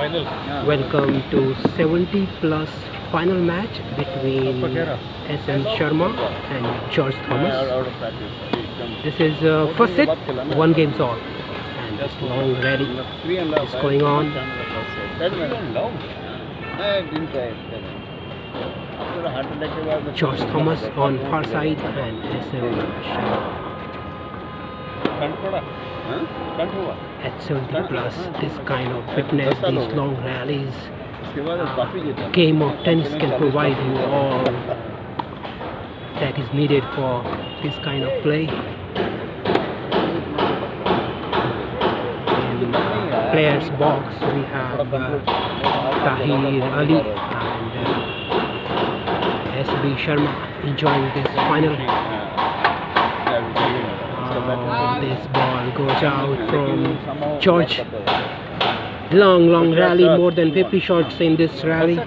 Welcome to 70 plus final match between SM Sharma and George Thomas. This is first set, one game all, and this long rally is going on. George Thomas on far side and SM Sharma. At 70 plus, this kind of fitness, these long rallies, game of tennis can provide you all that is needed for this kind of play. In players box we have Tahir Ali and SB Sharma enjoying this final. This ball goes out from George. Long rally, more than 50 shots in this rally.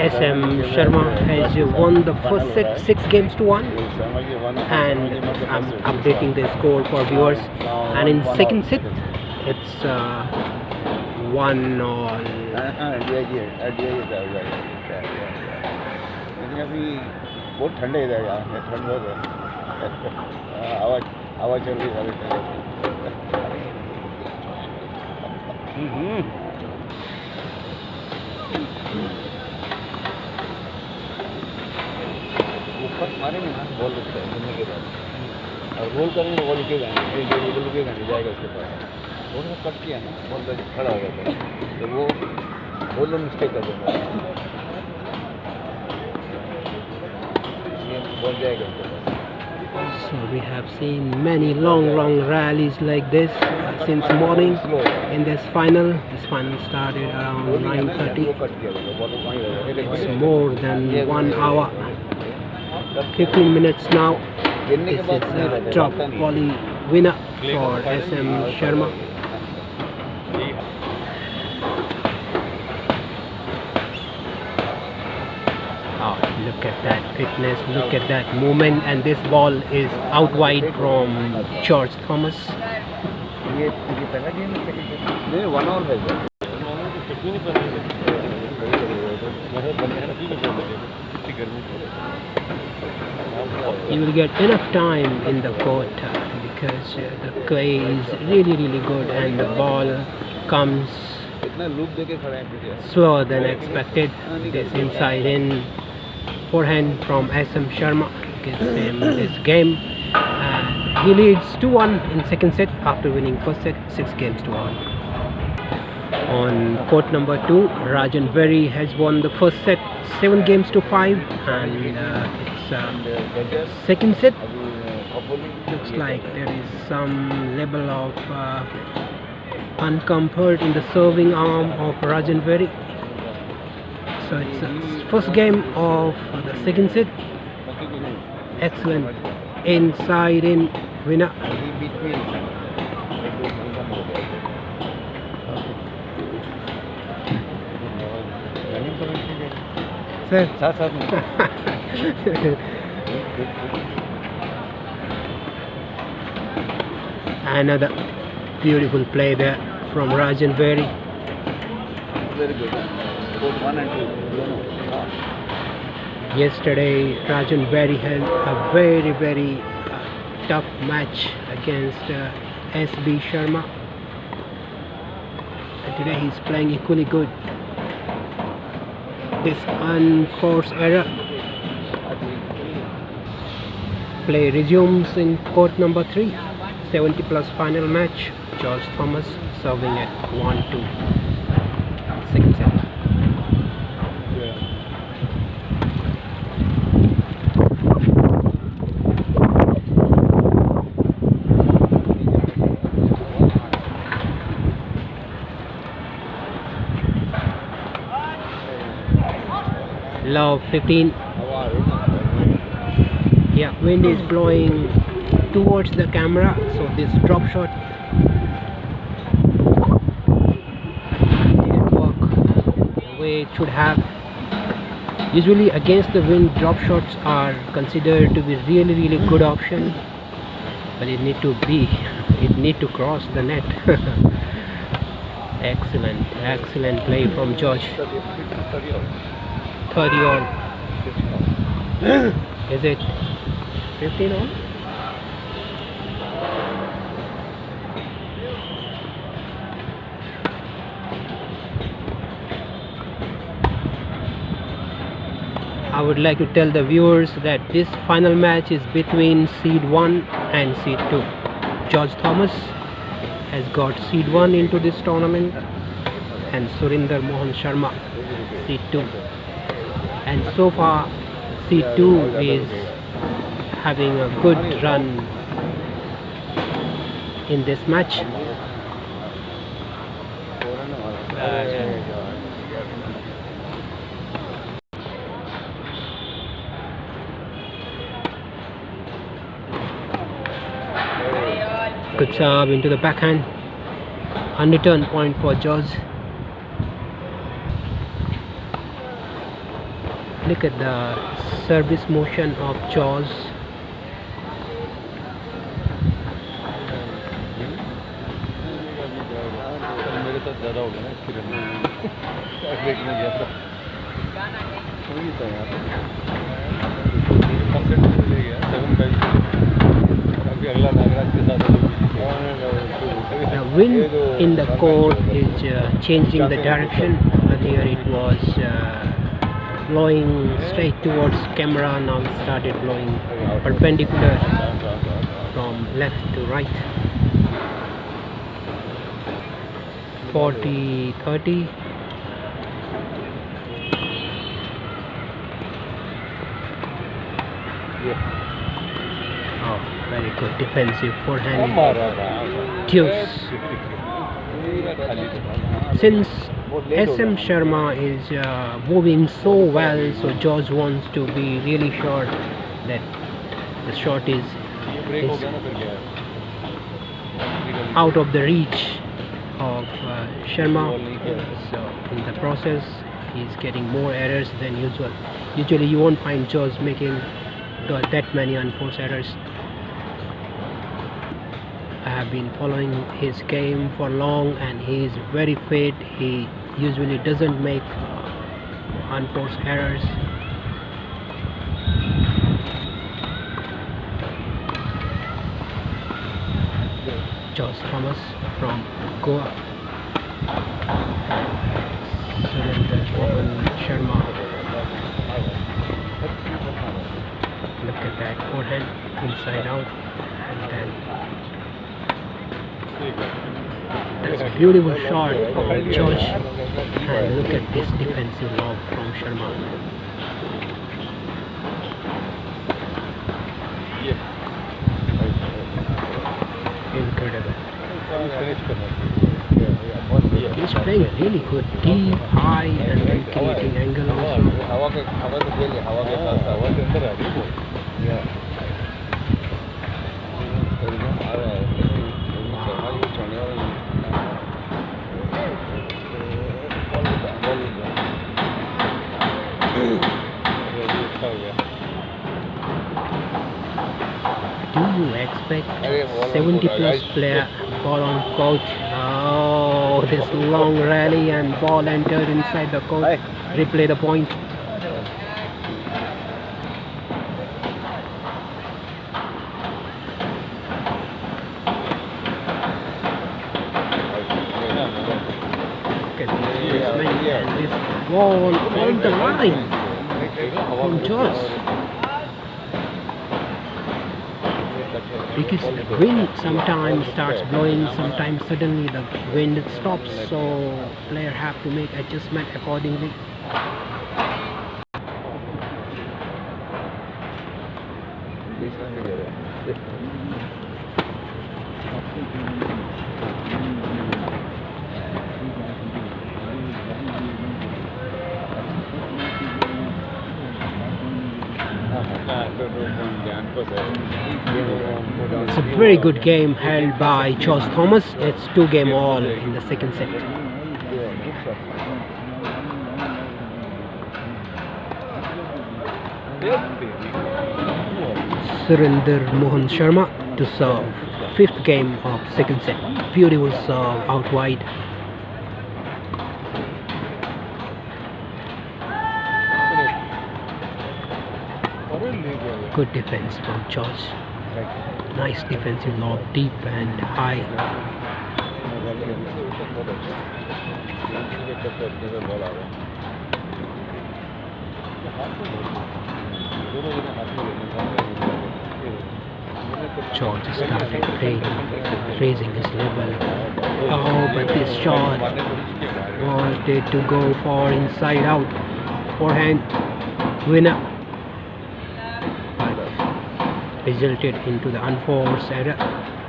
SM Sharma has won the first set 6 games to 1, and I'm updating the score for viewers. And in second set, it's 1-all. बहुत ठंडे इधर यार, ठंड बहुत है। आवाज चल रही है। ऊपर मारेंगे ना, बॉल रुकता है मिलने के बाद, और रोल करेंगे बॉल रुकेगा नहीं, रुकेगा नहीं, जाएगा उसके पास। बॉल में कट किया ना, बॉल खड़ा हो जाता है, तो वो बॉल मिस्टेक कर देता है। So we have seen many long rallies like this since morning in this final. This final started around 9:30. It's more than 1 hour, 15 minutes now. This is a top volley winner for SM Sharma. Look at that fitness, look at that movement, and this ball is out wide from George Thomas. You will get enough time in the court because the clay is really good and the ball comes slower than expected. This inside in forehand from SM Sharma gives him this game, and he leads 2-1 in second set after winning first set 6 games to 1. On court number 2, Rajan Berry has won the first set 7 games to 5, and it's second set. Looks like there is some level of uncomfort in the serving arm of Rajan Berry. So it's the first game of the second set. Excellent inside in winner. Sir. Another beautiful play there from Rajan Berry. Very good. 1 and 2. Yesterday Rajan Berry had a very tough match against SB Sharma, and today he's playing equally good. This unforced error. Play resumes in court number 3, 70 plus final match. George Thomas serving at 1-2. Second set. Low 15. Yeah, wind is blowing towards the camera, so this drop shot didn't work the way it should have. Usually against the wind, drop shots are considered to be really good option, but it need to cross the net. Excellent play from George. 30 all. Is it 15 all? I would like to tell the viewers that this final match is between seed 1 and seed 2. George Thomas has got seed 1 into this tournament and Surinder Mohan Sharma seed 2. And so far seed 2 is having a good run in this match. Good serve into the backhand. Unreturn point for George. Look at the service motion of George. The wind in the court is changing the direction. Earlier it was blowing straight towards camera, now it started blowing perpendicular from left to right. 40-30. Oh, very good defensive forehand. Deuce. Since SM Sharma is moving so well, so George wants to be really sure that the shot is out of the reach of Sharma. So in the process he's getting more errors than usual. Usually you won't find George making that many unforced errors. I have been following his game for long and he is very fit. He usually doesn't make unforced errors. George Thomas from Goa. Surinder Mohan Sharma. Look at that forehand, inside out, and then that's a beautiful shot from George. And look at this defensive lob from Sharma. Incredible. He's playing really good, deep, high, and then creating angle also. Do you expect 70 plus player ball on court? Oh, this long rally and ball entered inside the court. Replay the point. Look at this movement and this ball on the line from George. Because the wind sometimes starts blowing, sometimes suddenly the wind stops, so player have to make adjustment accordingly. It's a very good game held by George Thomas. It's 2-game all in the second set. Surinder Mohan Sharma to serve. Fifth game of second set. Beautiful serve out wide. Good defense from George. Nice defensive lob, deep and high. George started raising his level. Oh, but this shot wanted to go for inside out. Forehand winner. But resulted into the unforced error.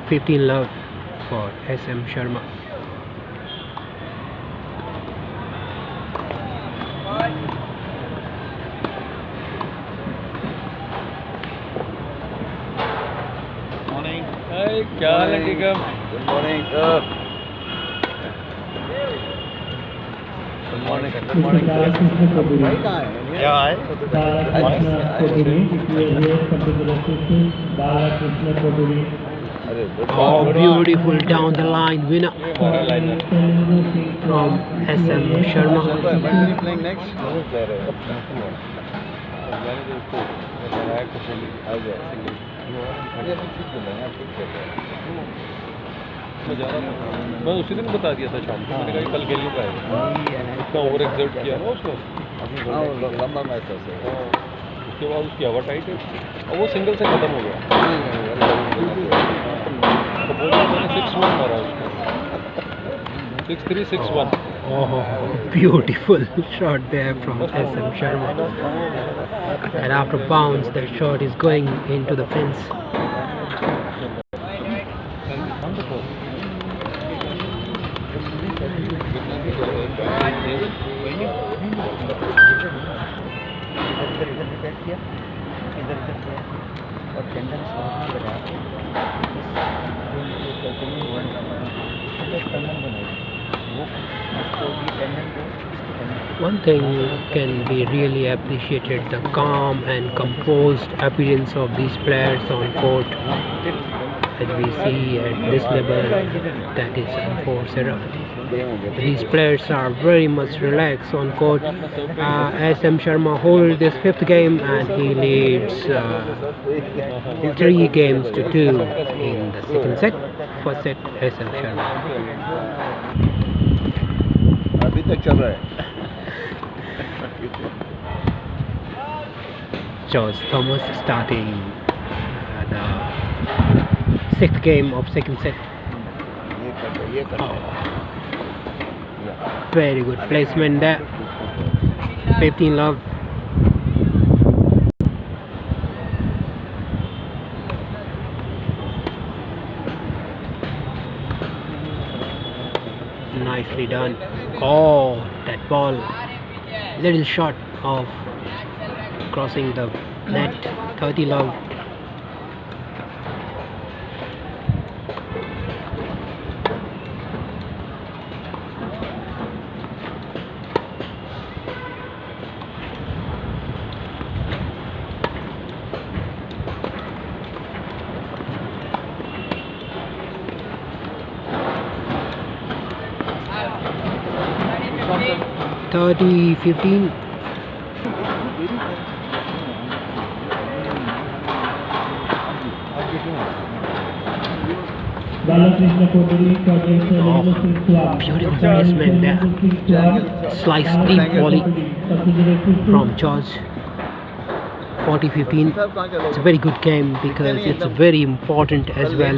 15 love for SM Sharma. क्या हाल है Tikam? Good morning, sir. Good morning. Good morning. भाई कहाँ है? क्या है? Oh, beautiful down the line winner from SM Sharma. Playing next? मैं उसी दिन बता दिया था शाम को, मैंने कहा कल खेल नहीं पाएगा, इतना ओवर एक्सर्ट किया ना उसने। लंबा मैच था उसके बाद उसकी हवा टाइट है और वो सिंगल से ख़त्म हो गया। तो बोला मैंने 6-1 मारा उसको, 6-3, 6-1। Oh, beautiful shot there from SM Sharma. And after bounce, that shot is going into the fence. One thing can be really appreciated, the calm and composed appearance of these players on court. As we see at this level, that is unforced error. These players are very much relaxed on court. SM Sharma holds this fifth game and he leads 3 games to 2 in the second set. First set, SM Sharma. अभी तक चल रहा है। George Thomas starting the 6th game of second set. Very good placement there. 15 love. Nicely done. Oh, that ball, little short of crossing the net. 30 love. Thirty 15. Beautiful placement there. Slice deep volley from George. 40-15. It's a very good game because it's very important as well,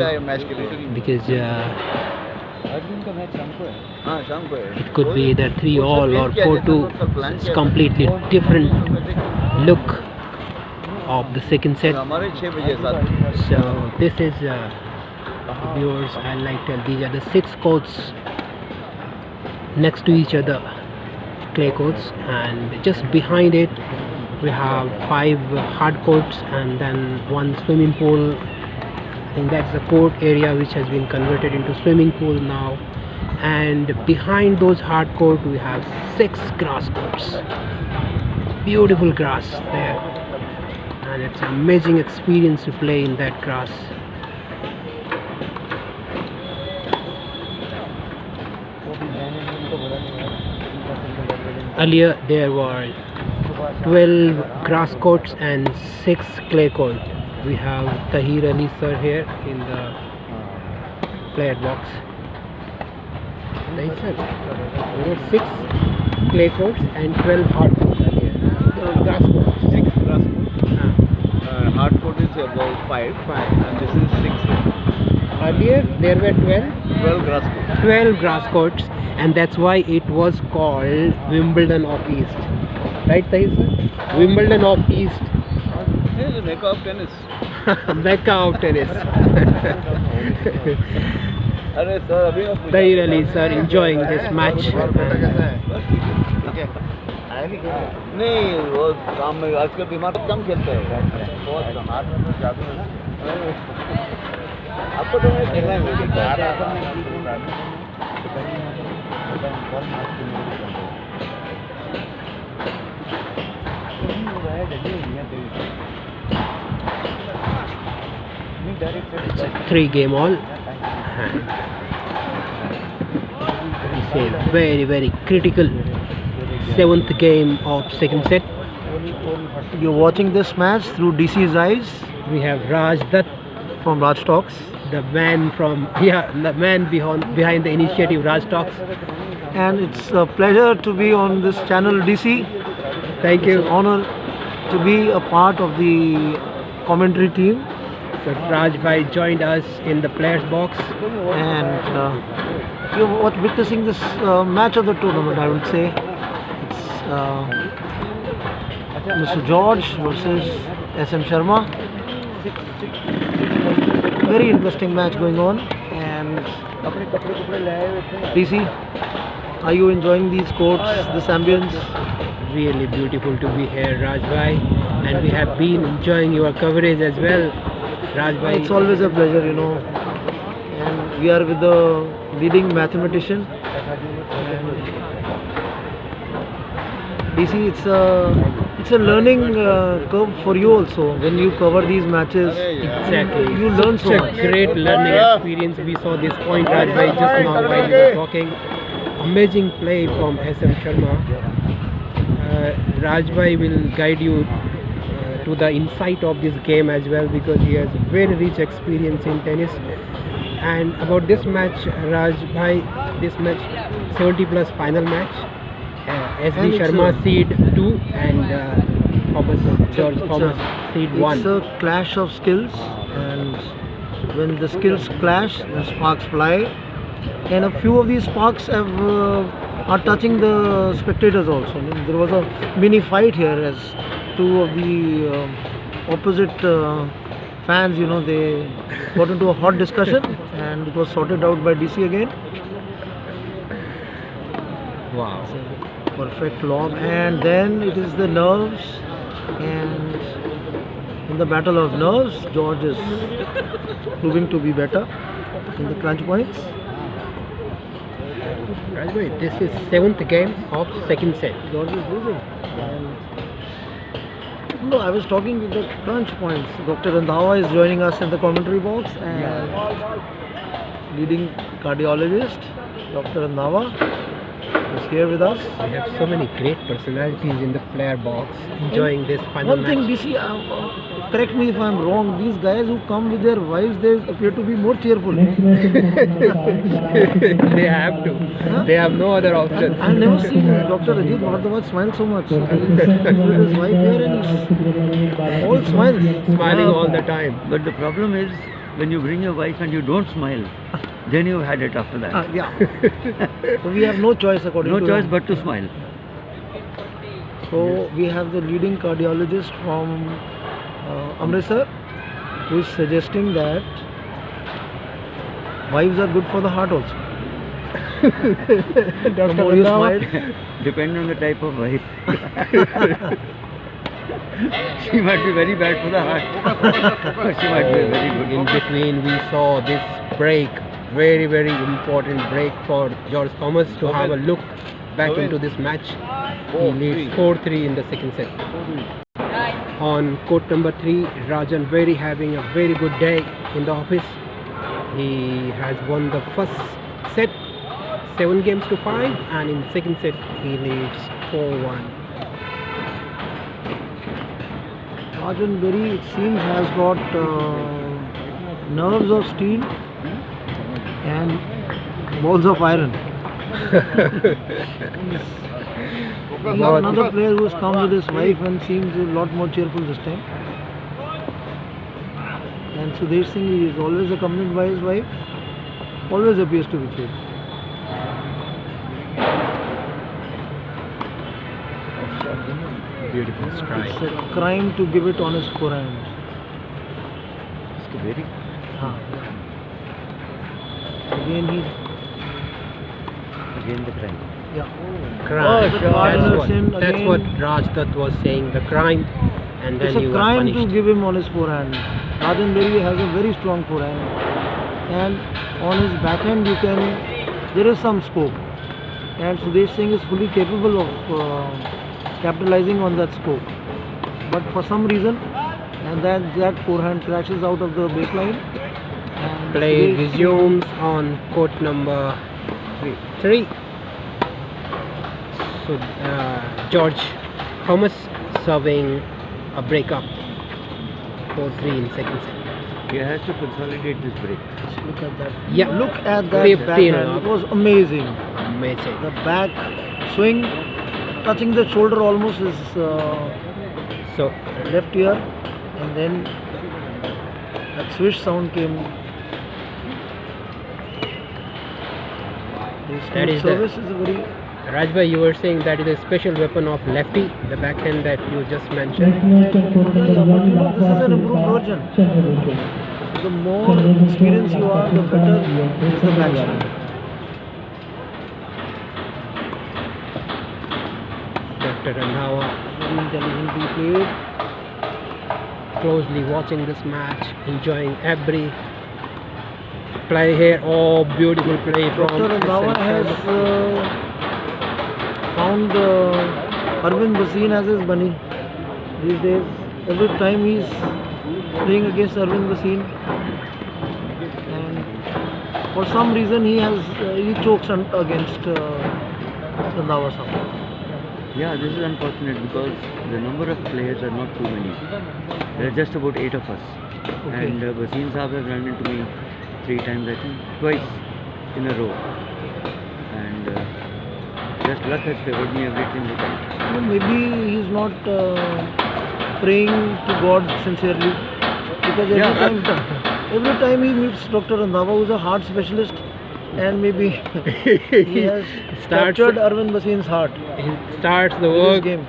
because it could be either 3-all or 4-2. It's completely different look of the second set. So this is viewers, I like to tell, these are the 6 courts next to each other, clay courts, and just behind it we have 5 hard courts and then 1 swimming pool. I think that's the court area which has been converted into swimming pool now, and behind those hard court we have 6 grass courts. Beautiful grass there, and it's an amazing experience to play in that grass. Earlier there were 12 grass courts and 6 clay courts. We have Tahir Ali sir here in the player box. Tahir sir, there were 6 clay courts and 12 hard courts earlier. Grass courts. 6 grass court. Ah, Hard court is about 5. 5. And this is 6. Earlier there were 12 grass court. 12 grass courts, and that's why it was called Wimbledon of East. Right, Tahir sir? Wimbledon of East. This is the mecca of tennis. Mecca of tennis. अरे sir अभी आप Tahir Ali sir enjoying this match. नहीं वो काम में आजकल बीमार कम खेलते हैं बहुत कम हाथ में जादू है आपको तो मैं खेलना It's a 3-game all. It's a very critical 7th game of second set. You're watching this match through DC's eyes We have Raj Dutt, from Raj Talks. the man behind the initiative Raj Talks. And it's a pleasure to be on this channel DC. Thank It's an you. honor to be a part of the commentary team. So Raj Bhai joined us in the players box. And you're witnessing this match of the tournament, I would say. It's Mr. George versus SM Sharma. Very interesting match going on. And DC, are you enjoying these courts, this ambience? Really beautiful to be here, Raj Bhai, and we have been enjoying your coverage as well, Raj Bhai. It's always a pleasure, you know. And we are with the leading mathematician. And DC, it's a learning curve for you also. When you cover these matches, Exactly. you learn so Such much. a great learning experience. We saw this point, Raj Bhai, just now while we were talking. Amazing play from SM Sharma. Raj Bhai will guide you to the insight of this game as well, because he has very rich experience in tennis. And about this match, Raj Bhai, this match 70 plus final match. SD And it's Sharma a- seed 2 and George Thomas seed 1. It's a clash of skills, and when the skills clash, the sparks fly. And a few of these sparks are touching the spectators also. I mean, there was a mini fight here as two of the opposite fans, you know, they got into a hot discussion, and it was sorted out by DC again. Wow. Perfect lob, and then it is the nerves, and in the battle of nerves, George is proving to be better in the crunch points. Raj Bhai, this is 7th game of second set. George is losing. No, I was talking with the crunch points. Dr. Randhawa is joining us in the commentary box, and leading cardiologist, Dr. Randhawa, is here with us. We have so many great personalities in the player box enjoying this final One thing, match. DC, correct me if I'm wrong, these guys who come with their wives, they appear to be more cheerful. They have to. They have no other option. I've never seen Dr. Ajit Bhardwaj smile so much. He's with his wife here and he's all smiles. Smiling all the time. But the problem is, when you bring your wife and you don't smile, then you've had it after that. Yeah. So we have no choice according No to choice him. but to smile. So we have the leading cardiologist from Amritsar, who is suggesting that wives are good for the heart also. The more you smile, Depending on the type of wife. She might be very bad for the heart. But she might be very good. In between, we saw this break, very important break for George Thomas to have a look back into this match. He leads 4-3 in the second set. On court number 3, Rajan having a very good day in the office. He has won the first set 7 games to 5, and in second set he leads 4-1. Rajan Berry, it seems, has got nerves of steel and balls of iron. He's another player who's come with his wife and seems a lot more cheerful this time. And Sudesh Singh is always accompanied by his wife, always appears to be cheerful. Beautiful strike. It's a crime to give it on his forehand. इसको very हाँ. Again again the crime. yeah. Crime. Cardinal sin That's again. what Raj Dutt was saying, the crime, and then It's a you got crime to punished. give him on his forehand. Rajan Berry has a very strong forehand, and on his backhand there is some scope, and Sudesh Singh is fully capable of capitalizing on that scope. But for some reason, and that forehand crashes out of the baseline. And Play Sudesh Singh- resumes on court number 3. So George Thomas serving a breakup 4-3 in second set. He has to consolidate this break. Look at that. Yeah. Look at that 15 backhand. up. It was amazing. Amazing. The back swing, touching the shoulder almost his So left ear, and then that swish sound came. That is the- service is a very Rajbhai, you were saying that is a special weapon of lefty, the backhand that you just mentioned. yeah, but this is an improved version. The more experienced you are, the better is the backswing. Dr. Randhawa Very intelligently played. closely watching this match, enjoying every play here. Oh, beautiful play from Dr. Randhawa SM has Sharma. found Arvind Bhasin as his bunny these days. Every time he's playing against Arvind Bhasin, and for some reason he chokes against Randhawa Sahib. Yeah, this is unfortunate because the number of players are not too many. There are just about 8 of us. Okay. And Bhasin Saab has run into me 3 times, I think, twice in a row. And just luck has favored me every single time. Well, maybe he's not praying to God sincerely, because every time he meets Dr. Randhawa, who's a heart specialist, and maybe he has Starts- captured Arvind Bhasin's heart He starts the with this work. game.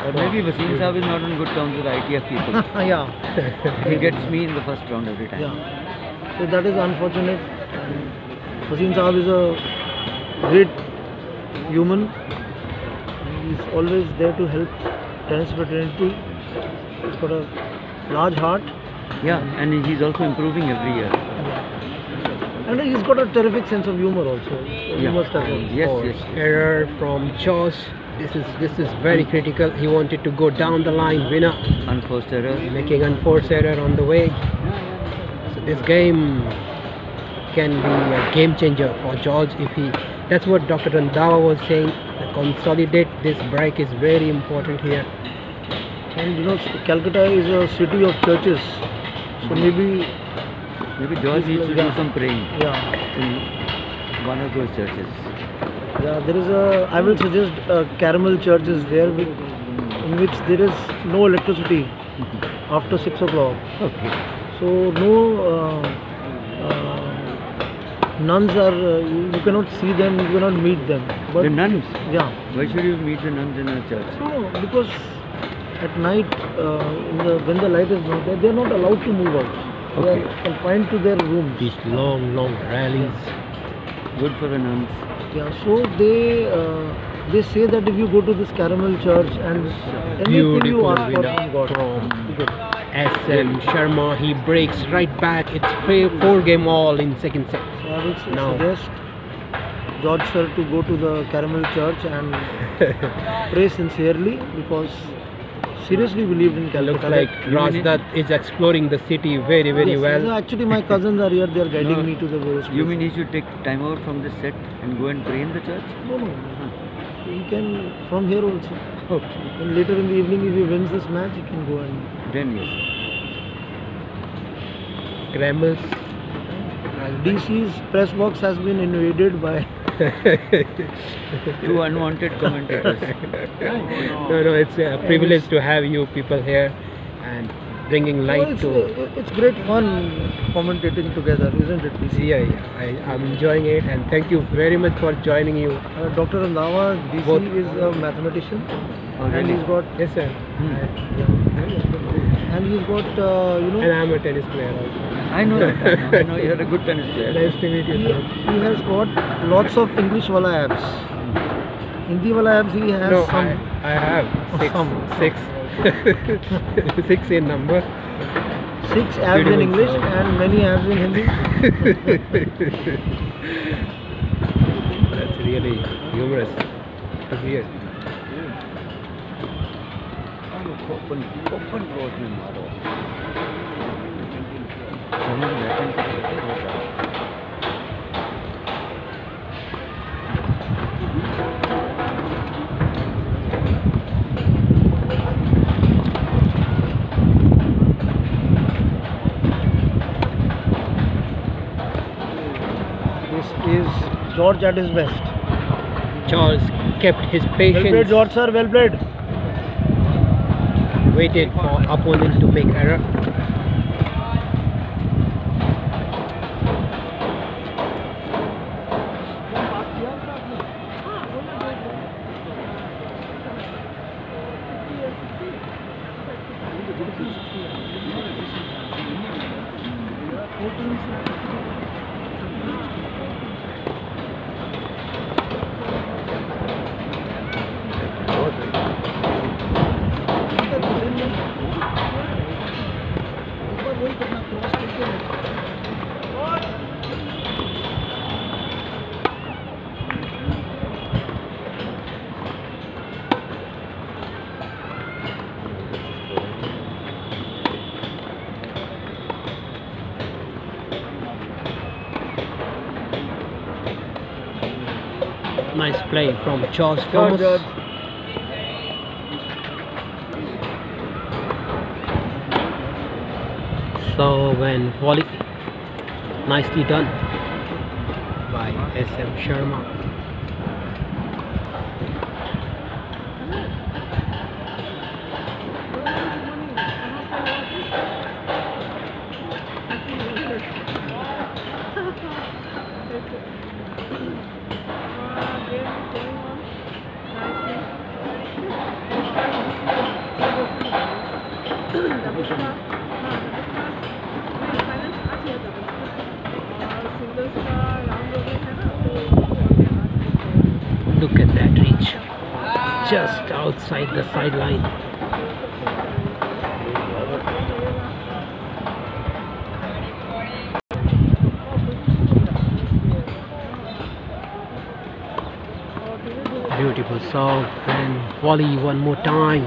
Or maybe Bhasin Saab is not on good terms with ITF people. Yeah, He gets me in the first round every time. yeah. So that is unfortunate. Bhasin Saab is a great human. He's always there to help tennis fraternity. He's got a large heart. Yeah, and he's also improving every year. And he's got a terrific sense of humor also. You must have and heard. yes, Oh, yes. error from Josh. This is very critical. He wanted to go down the line, winner, Unforced error. making unforced error on the way. So this game can be a game changer for George if he. That's what Dr. Randhawa was saying. Consolidate this break is very important here. And you know, Calcutta is a city of churches. So maybe, Maybe George needs to do some praying yeah, in one of those churches. yeah. There is a. I will suggest Caramel Church is there, in which there is no electricity after 6 o'clock. Okay. So no nuns are. You cannot see them. You cannot meet them. But The nuns. yeah. Why should you meet the nuns in a church? No, because at night, when the light is not there, they are not allowed to move out. They Okay. are confined to their rooms. These long rallies. Good for the nuns. Yeah, so they say that if you go to this Caramel Church and anything you Beautiful ask for winner from God, from you get. SM Sharma. He breaks right back. It's 4-game all in second set. So I will Now. suggest George sir to go to the Caramel Church and pray sincerely, because seriously believed in Looks Calcutta. like that- Rajdat is exploring the city very Yes, well. so actually, my cousins are here. They are guiding No. me to the various You mean places. he should take time out from the set and go and pray in the church? No, no. He can from here also. Okay. And later in the evening, if he wins this match, he can go and. Then yes. Kreml's DC's press box has been invaded by. Two unwanted commentators. no, it's a privilege to have you people here and bringing light No, to. it's great fun commentating together, isn't it? DC? Yeah, I'm enjoying it, and thank you very much for joining you. Dr. Randhawa, DC Both. is a mathematician, Oh, and really? he's got, Yes, sir. and he's got, And I'm a tennis player also. I know that. I know you're a good tennis player. Nice to meet you, he, sir. he has got lots of English wala apps. Hindi wala apps he has No, some. I have six. Some. Six in number. 6 apps in Beautiful. English and many apps in Hindi. That's really humorous to hear. Open court में मारो. समझ batting करते हैं. This is George at his best. Charles kept his Well played, patience, George sir, well played. waited for opponent to make error. Nice play from Charles Thomas. George. So when volley, nicely done by SM Sharma. Look at that reach, just outside the sideline. Beautiful serve and volley one more time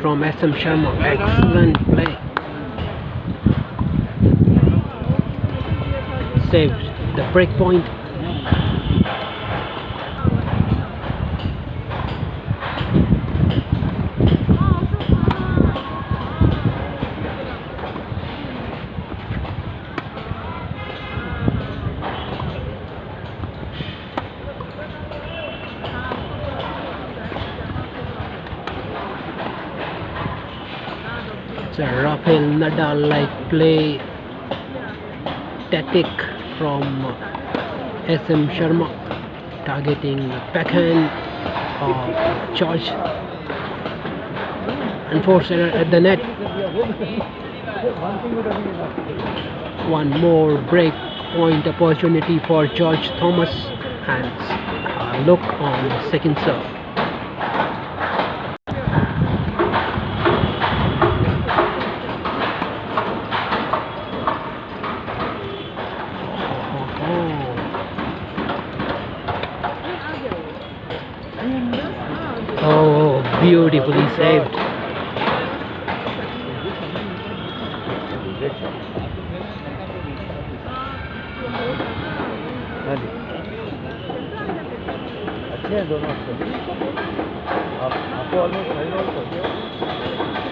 from SM Sharma. Excellent play. Saved the break point. It's a Rafael Nadal-like play tactic from SM Sharma, targeting the backhand of George. Enforced error at the net. One more break point opportunity for George Thomas, and look on second serve. Oh, beautifully saved. खाली अच्छे हैं दोनों अच्छे आपको almost final कर दिया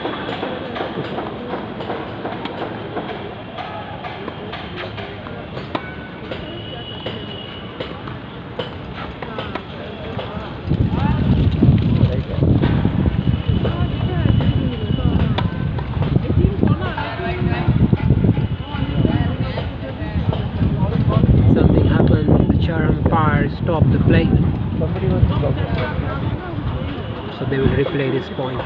Something happened. The chair umpire stopped the play, somebody was talking so they will replay this point.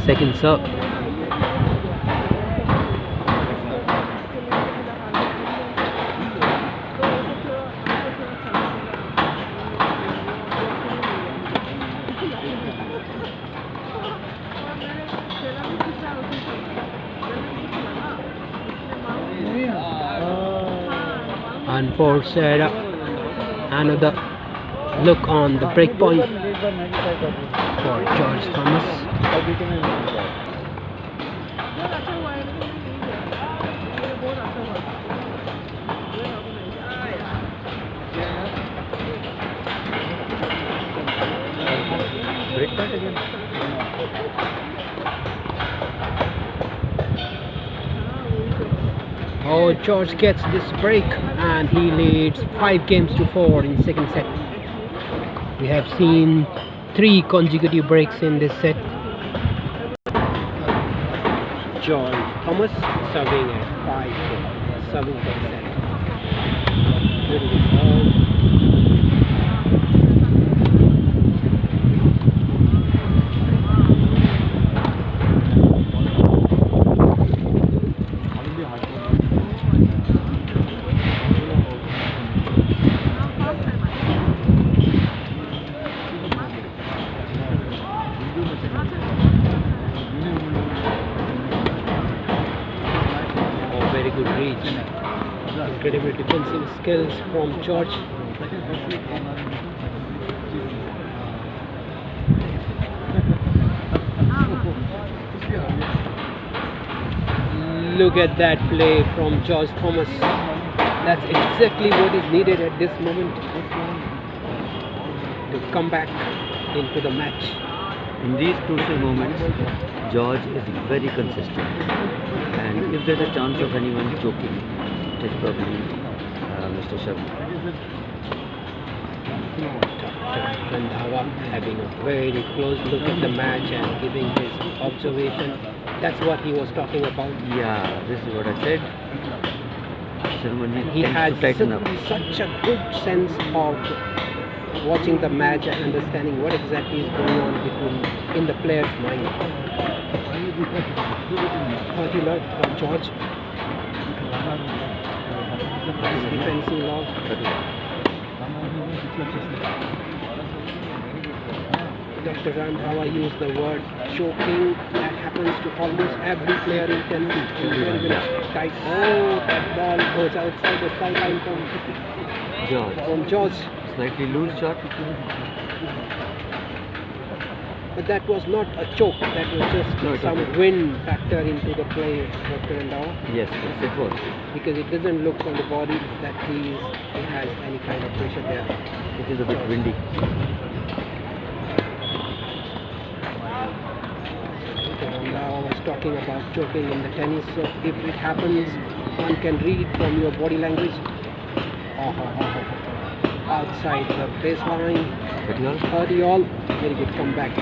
Second serve. Unforced another look on the break point for George Thomas. break point again Oh, George gets this break and he leads 5-4 in second set. We have seen 3 consecutive breaks in this set. George Thomas serving at 5-4, serving for the set. Beautiful serve. Very good reach. Incredible defensive skills from George. Look at that play from George Thomas. That's exactly what is needed at this moment to come back into the match. in these crucial moments. George is very consistent, and if there's a chance of anyone choking, it is probably Mr. Sharma. Randhawa having a very close look at the match and giving his observation. That's what he was talking about. Yeah, this is what I said. Sharma He tends had to tighten up. such a good sense of watching the match and understanding what exactly is going on in the player's mind. Thought you loved George. Defensive log. Dr. Randhawa used the word choking. That happens to almost every player in tennis. Very, very tight. Oh, that ball goes outside the sideline from George. Slightly loose shot. But that was not a choke. That was just No, it some wasn't. wind factor into the play, Dr. Randhawa. Yes, it was. Because it doesn't look on the body that he has any kind of pressure there. It is a bit windy. Randhawa was talking about choking in the tennis. So if it happens, one can read from your body language. Outside the baseline. 30 all. Very good comeback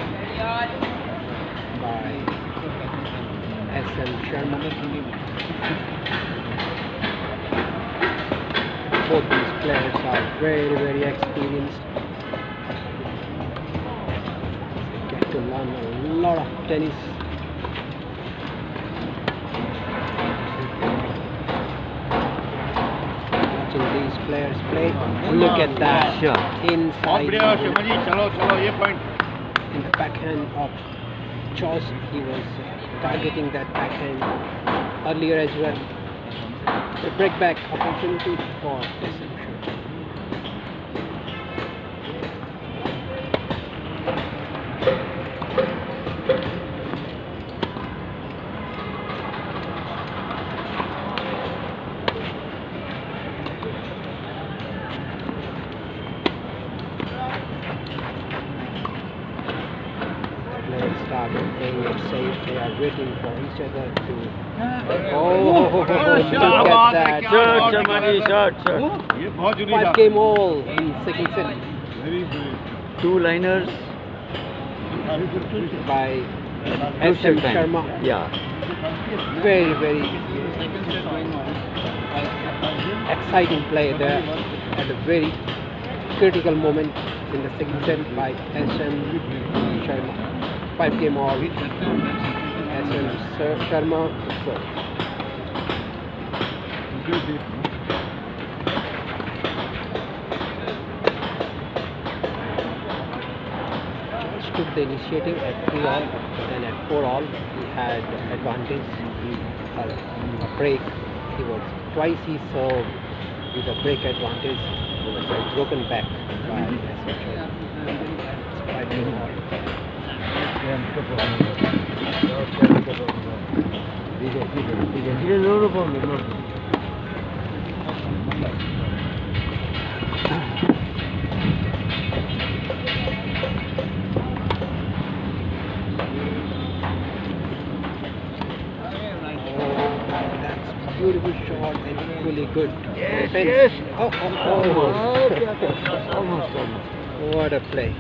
by SM Sharma. Both these players are very, very experienced. They get to learn a lot of tennis. Watching these players play. Look at that. Sure. Inside. In the backhand of George, he was targeting that backhand earlier as well. The break back opportunity for SM Sharma. started playing it safe. They are waiting for each other to. Oh, look at that! Shot, Shamani, shot. ये बहुत जरूरी 5 game all in second set Two liners. by Crucial SM time. Sharma. Yeah. Very, very exciting play there at a very critical moment in the second set by SM Sharma. 5 game all. SM Sharma. So, took the initiative at 3 all, and at 4 all he had advantage. A break. He was twice he served with a break advantage. It was broken back by SM Sharma. It's 5 game all. No problem. That's beautiful shot and equally good. Yes, defense. yes. Almost. What a play.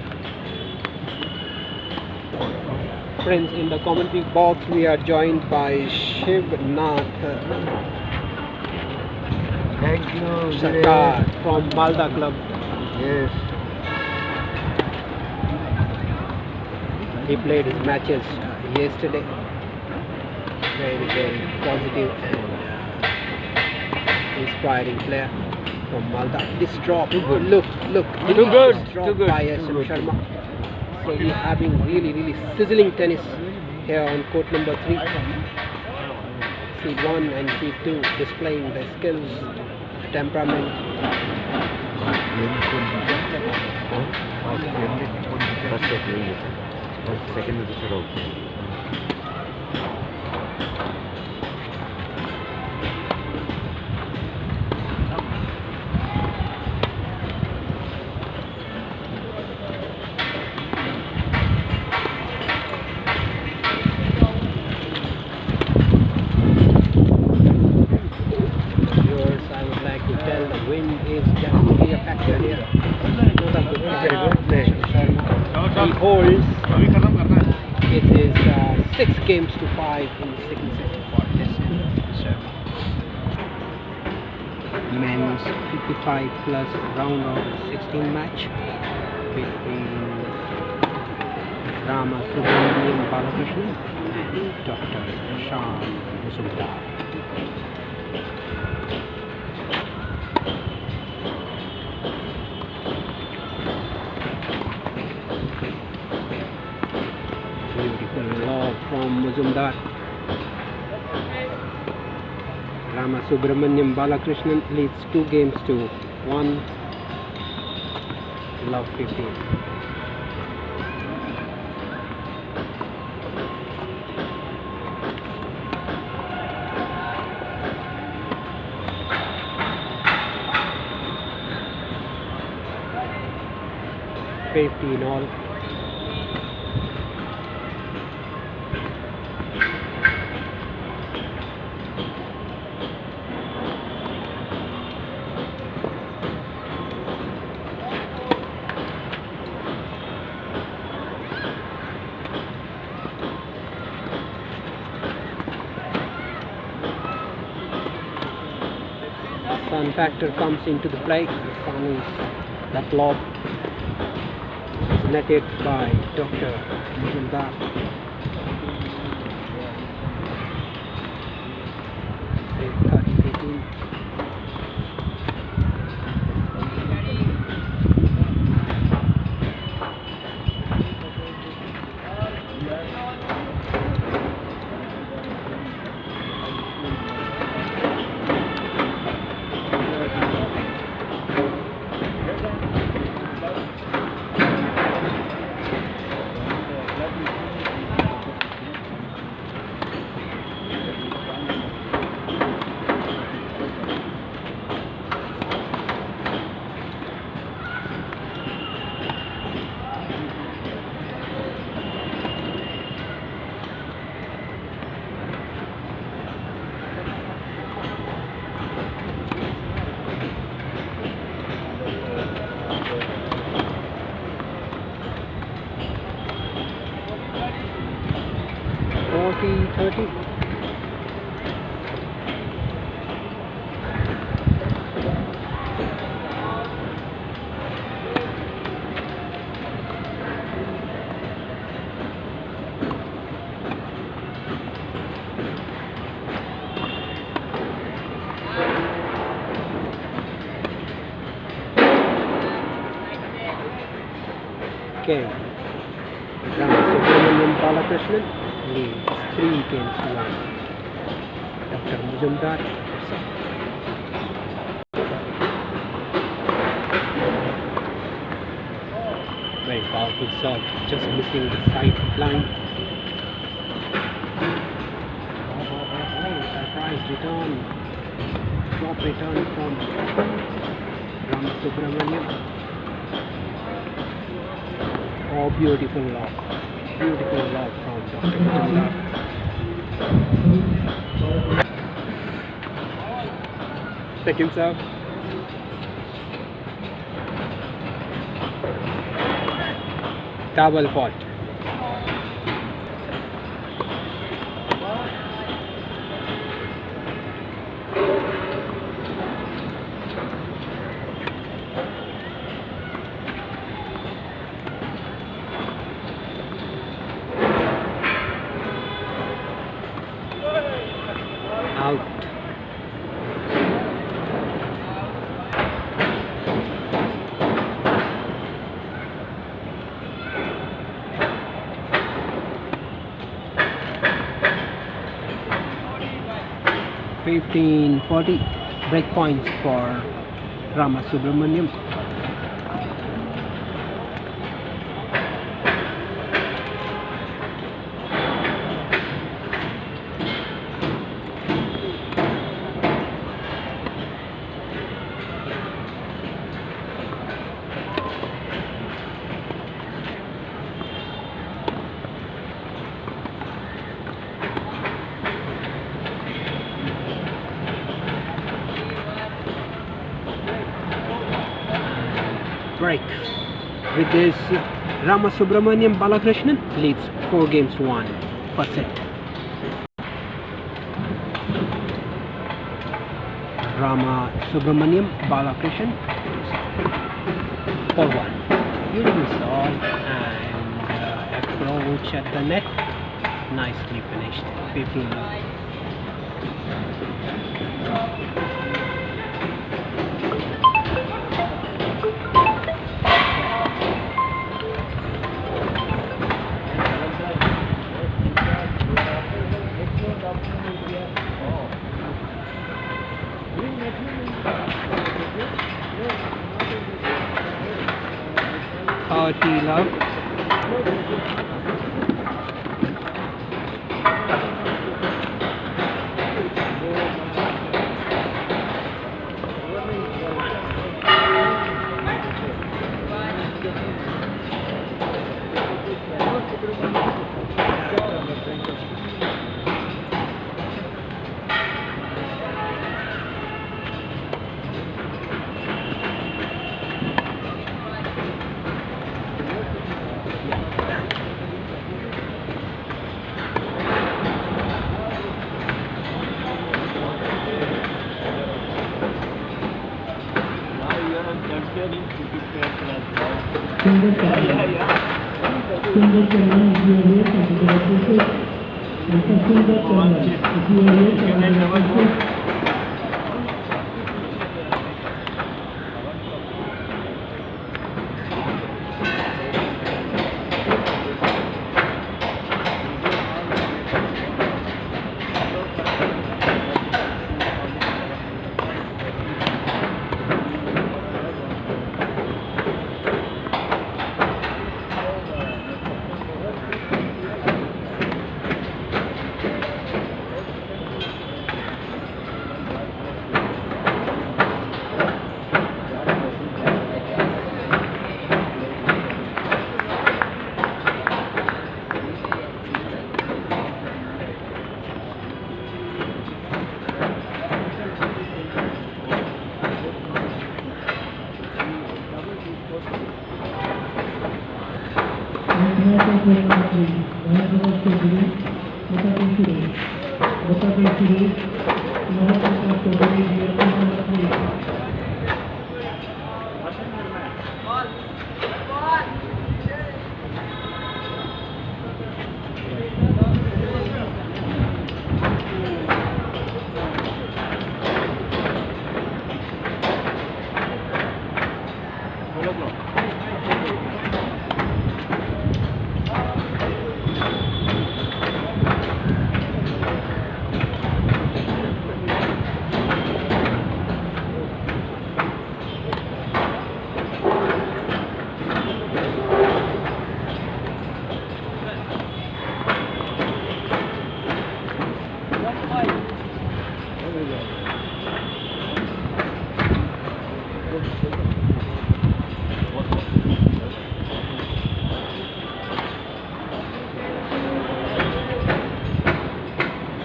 Friends, in the commentary box we are joined by Shivnath Thank you. Sarkar from Malda Club. Yes. He played his matches yesterday. Very, very positive and inspiring player from Malda. This drop, look, Too this good, drop too good. by SM Sharma. So we're having really sizzling tennis here on court number 3. Seed 1 and Seed 2 displaying their skills, temperament. First set, first, second is the out. Viewers, I would like to tell the wind is definitely a factor here. Not a good play. He holds. अभी खत्म करना है It is 6 games to 5 in the second set for SM Sharma. Men's 55 plus round of 16 match between Rama Subramanian Balakrishnan and Dr. Shyam Mazumdar. Beautiful lob from Mazumdar. Rama Subramanian Balakrishnan leads 2 games to 1. Love 15. In all. Sun factor comes into the play. The sun is that lob is netted by Dr. Mazumdar. 40-30. Okay. Ramasubramanian Balakrishnan leads 3-1. Dr. Mujumdar. Very powerful serve, just missing the side line. Surprise return. Drop return from Ramasubramanian. Oh, beautiful lob. Beautiful lob from Dr. Mujumdar. Second serve. Double fault. Out. (15-40) break points for Ramasubramanian. Break. With this, Ramasubramanian Balakrishnan leads 4-1. First set. Ramasubramanian Balakrishnan 4-1. Beautiful serve and approach at the net. Nicely finished. 15-9. Love.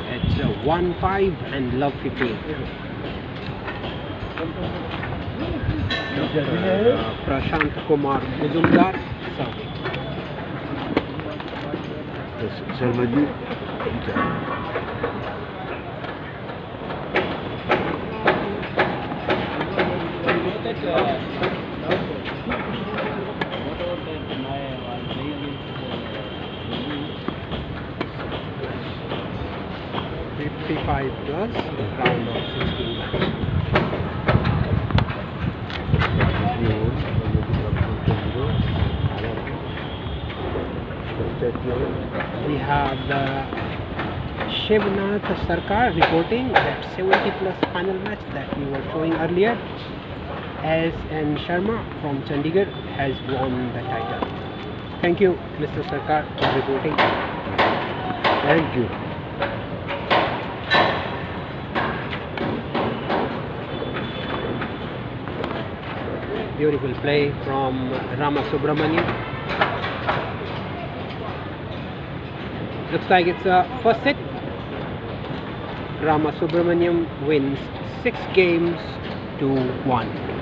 It's 1-5 and love 15. Prashant Kumar Muzumdar serving. Sharma ji. +55 round of 16 match. We have Shivnath Sarkar reporting that 70+ final match that we were showing earlier. S.N. Sharma from Chandigarh has won the title. Thank you, Mr. Sarkar, for reporting. Thank you. Beautiful play from Rama Subramaniam. Looks like it's a first set. Rama Subramaniam wins 6 games to 1.